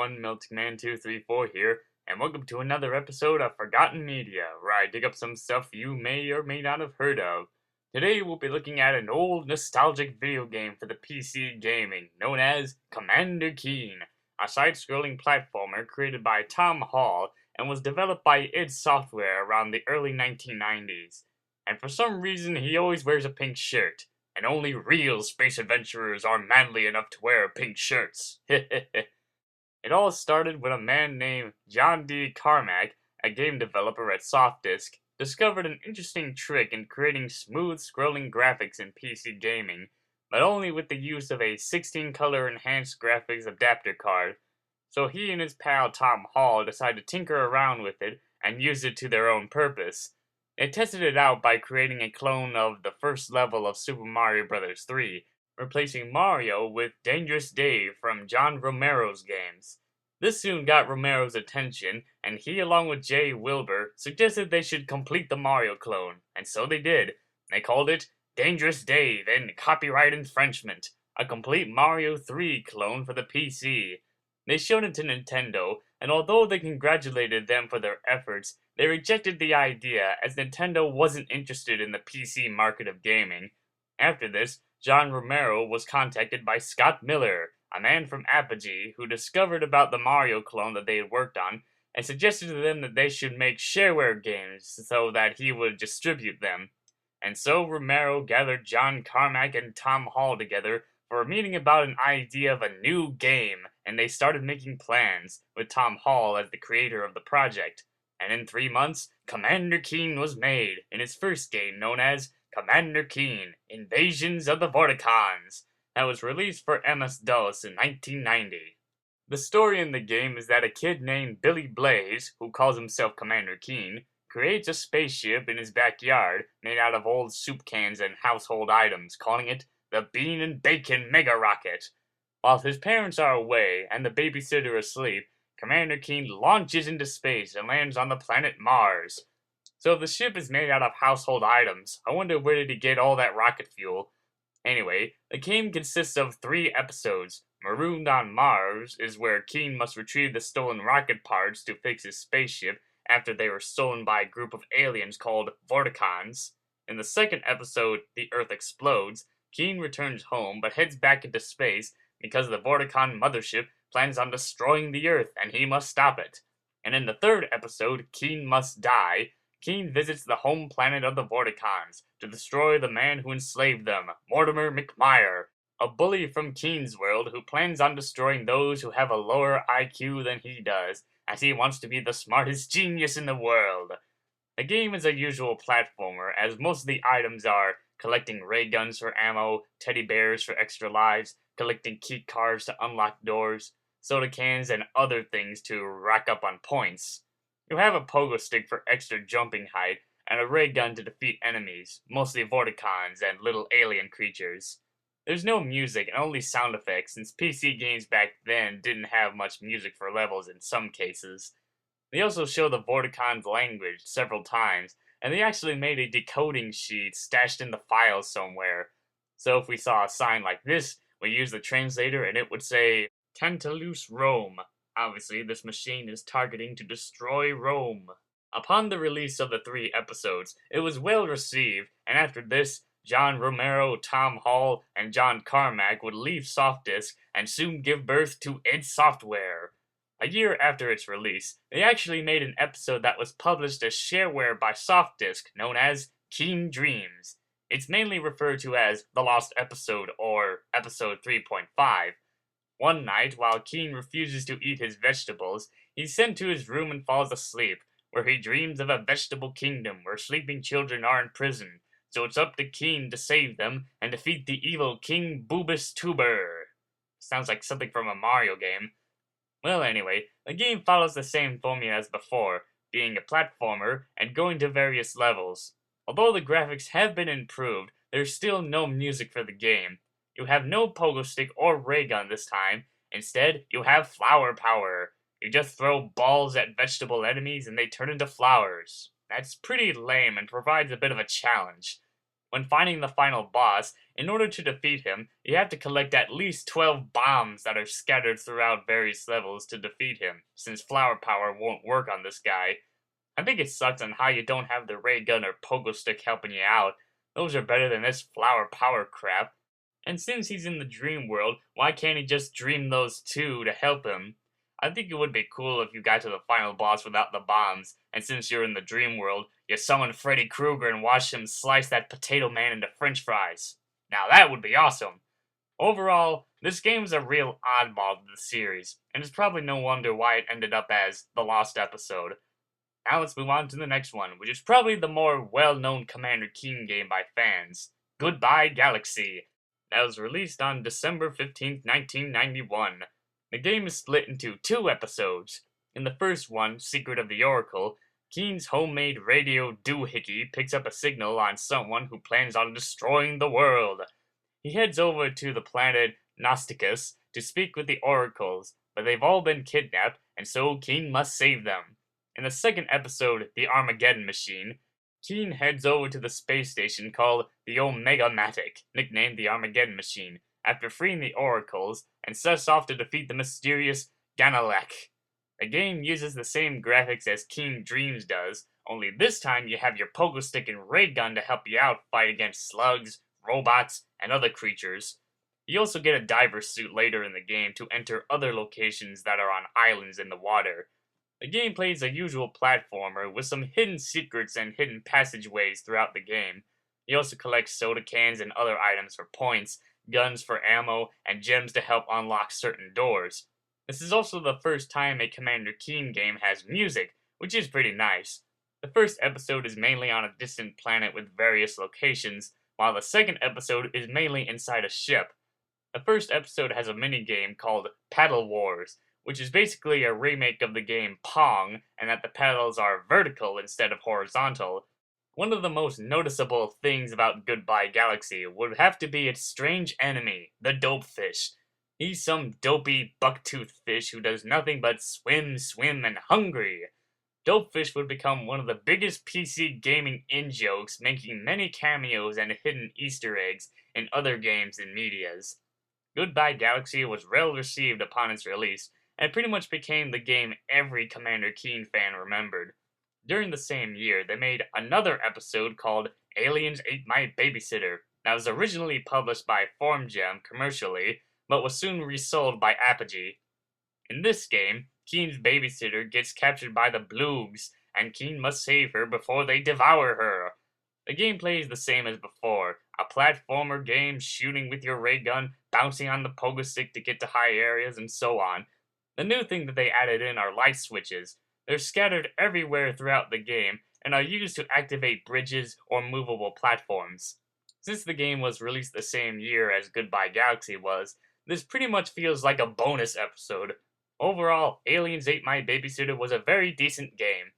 everyone, MiltingMan234 here, and welcome to another episode of Forgotten Media, where I dig up some stuff you may or may not have heard of. Today we'll be looking at an old nostalgic video game for the PC gaming, known as Commander Keen, a side-scrolling platformer created by Tom Hall and was developed by id Software around the early 1990s. And for some reason he always wears a pink shirt. And only real space adventurers are manly enough to wear pink shirts. It all started when a man named John D. Carmack, a game developer at Softdisk, discovered an interesting trick in creating smooth scrolling graphics in PC gaming, but only with the use of a 16-color enhanced graphics adapter card. So he and his pal Tom Hall decided to tinker around with it and use it to their own purpose. They tested it out by creating a clone of the first level of Super Mario Bros. 3, replacing Mario with Dangerous Dave from John Romero's games. This soon got Romero's attention, and he, along with Jay Wilbur, suggested they should complete the Mario clone, and so they did. They called it Dangerous Dave and Copyright Infringement, a complete Mario 3 clone for the PC. They showed it to Nintendo, and although they congratulated them for their efforts, they rejected the idea as Nintendo wasn't interested in the PC market of gaming. After this, John Romero was contacted by Scott Miller, a man from Apogee, who discovered about the Mario clone that they had worked on, and suggested to them that they should make shareware games so that he would distribute them. And so Romero gathered John Carmack and Tom Hall together for a meeting about an idea of a new game, and they started making plans, with Tom Hall as the creator of the project. And in 3 months, Commander Keen was made, in its first game known as Commander Keen, Invasions of the Vorticons, that was released for MS-DOS in 1990. The story in the game is that a kid named Billy Blaze, who calls himself Commander Keen, creates a spaceship in his backyard made out of old soup cans and household items, calling it the Bean and Bacon Mega Rocket. While his parents are away and the babysitter asleep, Commander Keen launches into space and lands on the planet Mars. So if the ship is made out of household items, I wonder where did he get all that rocket fuel? Anyway, the game consists of 3 episodes. Marooned on Mars is where Keen must retrieve the stolen rocket parts to fix his spaceship after they were stolen by a group of aliens called Vorticons. In the second episode, The Earth Explodes, Keen returns home but heads back into space because the Vorticon mothership plans on destroying the Earth and he must stop it. And in the third episode, Keen Must Die, Keen visits the home planet of the Vorticons to destroy the man who enslaved them, Mortimer McMire, a bully from Keen's world who plans on destroying those who have a lower IQ than he does, as he wants to be the smartest genius in the world. The game is a usual platformer, as most of the items are collecting ray guns for ammo, teddy bears for extra lives, collecting key cards to unlock doors, soda cans, and other things to rack up on points. You have a pogo stick for extra jumping height, and a ray gun to defeat enemies, mostly Vorticons and little alien creatures. There's no music and only sound effects, since PC games back then didn't have much music for levels in some cases. They also show the Vorticons' language several times, and they actually made a decoding sheet stashed in the file somewhere. So if we saw a sign like this, we use the translator and it would say, Tantalus Rome. Obviously, this machine is targeting to destroy Rome. Upon the release of the 3 episodes, it was well received, and after this, John Romero, Tom Hall, and John Carmack would leave Softdisk and soon give birth to id Software. A year after its release, they actually made an episode that was published as shareware by Softdisk, known as Keen Dreams. It's mainly referred to as The Lost Episode or Episode 3.5. One night, while Keen refuses to eat his vegetables, he's sent to his room and falls asleep, where he dreams of a vegetable kingdom where sleeping children are in prison. So it's up to Keen to save them and defeat the evil King Boobus Tuber. Sounds like something from a Mario game. Well, anyway, the game follows the same formula as before, being a platformer and going to various levels. Although the graphics have been improved, there's still no music for the game. You have no pogo stick or ray gun this time. Instead, you have flower power. You just throw balls at vegetable enemies and they turn into flowers. That's pretty lame and provides a bit of a challenge. When finding the final boss, in order to defeat him, you have to collect at least 12 bombs that are scattered throughout various levels to defeat him, since flower power won't work on this guy. I think it sucks on how you don't have the ray gun or pogo stick helping you out. Those are better than this flower power crap. And since he's in the dream world, why can't he just dream those too to help him? I think it would be cool if you got to the final boss without the bombs, and since you're in the dream world, you summon Freddy Krueger and watch him slice that potato man into french fries. Now that would be awesome! Overall, this game is a real oddball to the series, and it's probably no wonder why it ended up as the lost episode. Now let's move on to the next one, which is probably the more well-known Commander Keen game by fans, Goodbye Galaxy. That was released on December 15th, 1991. The game is split into 2 episodes. In the first one, Secret of the Oracle, Keen's homemade radio doohickey picks up a signal on someone who plans on destroying the world. He heads over to the planet Gnosticus to speak with the oracles, but they've all been kidnapped, and so Keen must save them. In the second episode, The Armageddon Machine, Keen heads over to the space station called the Omega-Matic, nicknamed the Armageddon Machine, after freeing the oracles, and sets off to defeat the mysterious Ganalek. The game uses the same graphics as Keen Dreams does, only this time you have your pogo stick and ray gun to help you out fight against slugs, robots, and other creatures. You also get a diver suit later in the game to enter other locations that are on islands in the water. The gameplay is a usual platformer with some hidden secrets and hidden passageways throughout the game. You also collect soda cans and other items for points, guns for ammo, and gems to help unlock certain doors. This is also the first time a Commander Keen game has music, which is pretty nice. The first episode is mainly on a distant planet with various locations, while the second episode is mainly inside a ship. The first episode has a minigame called Paddle Wars, which is basically a remake of the game Pong, and that the paddles are vertical instead of horizontal. One of the most noticeable things about Goodbye Galaxy would have to be its strange enemy, the Dopefish. He's some dopey, buck-toothed fish who does nothing but swim, and hungry. Dopefish would become one of the biggest PC gaming in-jokes, making many cameos and hidden Easter eggs in other games and medias. Goodbye Galaxy was well received upon its release, and pretty much became the game every Commander Keen fan remembered. During the same year, they made another episode called Aliens Ate My Babysitter, that was originally published by FormGem commercially, but was soon resold by Apogee. In this game, Keen's babysitter gets captured by the Bloogs, and Keen must save her before they devour her. The gameplay is the same as before, a platformer game shooting with your ray gun, bouncing on the pogo stick to get to high areas, and so on. The new thing that they added in are light switches. They're scattered everywhere throughout the game, and are used to activate bridges or movable platforms. Since the game was released the same year as Goodbye Galaxy was, this pretty much feels like a bonus episode. Overall, Aliens Ate My Babysitter was a very decent game.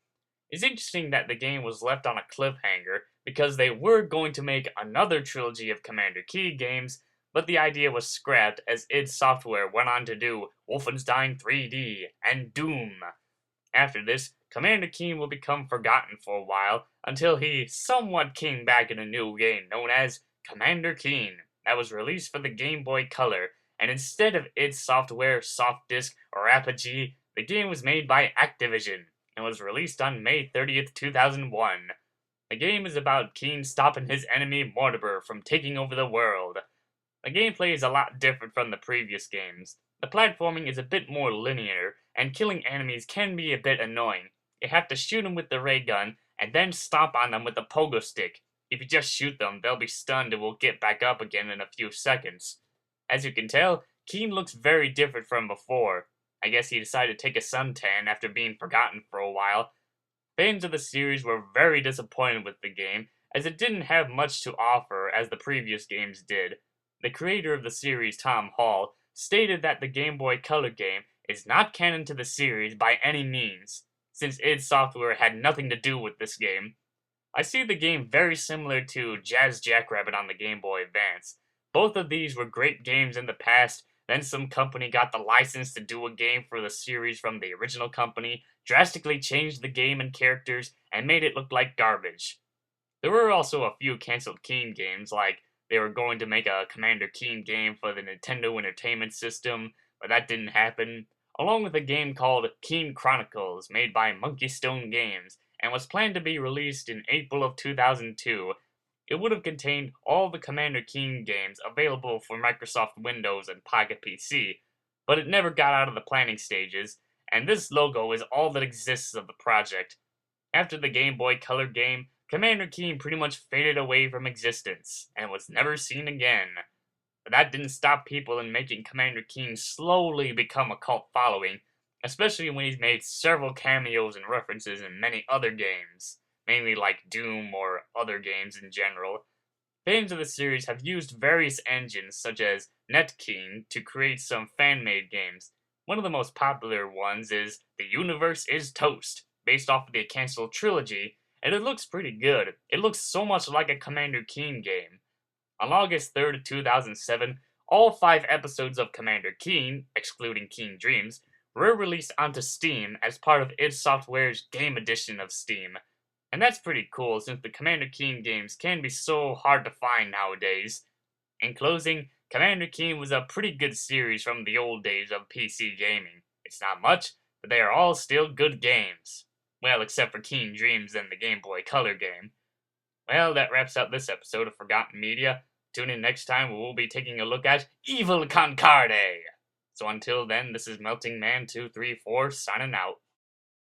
It's interesting that the game was left on a cliffhanger, because they were going to make another trilogy of Commander Keen games, but the idea was scrapped as id Software went on to do Wolfenstein 3D and Doom. After this, Commander Keen will become forgotten for a while, until he somewhat came back in a new game known as Commander Keen, that was released for the Game Boy Color, and instead of id Software, Soft Disk, or Apogee, the game was made by Activision, and was released on May 30th, 2001. The game is about Keen stopping his enemy Mortimer from taking over the world. The gameplay is a lot different from the previous games. The platforming is a bit more linear, and killing enemies can be a bit annoying. You have to shoot them with the ray gun, and then stomp on them with the pogo stick. If you just shoot them, they'll be stunned and will get back up again in a few seconds. As you can tell, Keen looks very different from before. I guess he decided to take a suntan after being forgotten for a while. Fans of the series were very disappointed with the game, as it didn't have much to offer as the previous games did. The creator of the series, Tom Hall, stated that the Game Boy Color game is not canon to the series by any means, since id Software had nothing to do with this game. I see the game very similar to Jazz Jackrabbit on the Game Boy Advance. Both of these were great games in the past, then some company got the license to do a game for the series from the original company, drastically changed the game and characters, and made it look like garbage. There were also a few canceled Keen games, like they were going to make a Commander Keen game for the Nintendo Entertainment System, but that didn't happen, along with a game called Keen Chronicles, made by Monkey Stone Games, and was planned to be released in April of 2002. It would have contained all the Commander Keen games available for Microsoft Windows and Pocket PC, but it never got out of the planning stages, and this logo is all that exists of the project. After the Game Boy Color game, Commander Keen pretty much faded away from existence, and was never seen again. But that didn't stop people in making Commander Keen slowly become a cult following, especially when he's made several cameos and references in many other games, mainly like Doom or other games in general. Fans of the series have used various engines such as NetKeen to create some fan-made games. One of the most popular ones is The Universe is Toast, based off of the canceled trilogy, and it looks pretty good. It looks so much like a Commander Keen game. On August 3rd, 2007, all 5 episodes of Commander Keen, excluding Keen Dreams, were released onto Steam as part of id Software's Game Edition of Steam. And that's pretty cool since the Commander Keen games can be so hard to find nowadays. In closing, Commander Keen was a pretty good series from the old days of PC gaming. It's not much, but they are all still good games. Well, except for Keen Dreams and the Game Boy Color game. Well, that wraps up this episode of Forgotten Media. Tune in next time where we'll be taking a look at Evil Concarde! So until then, this is Melting Man 234 signing out.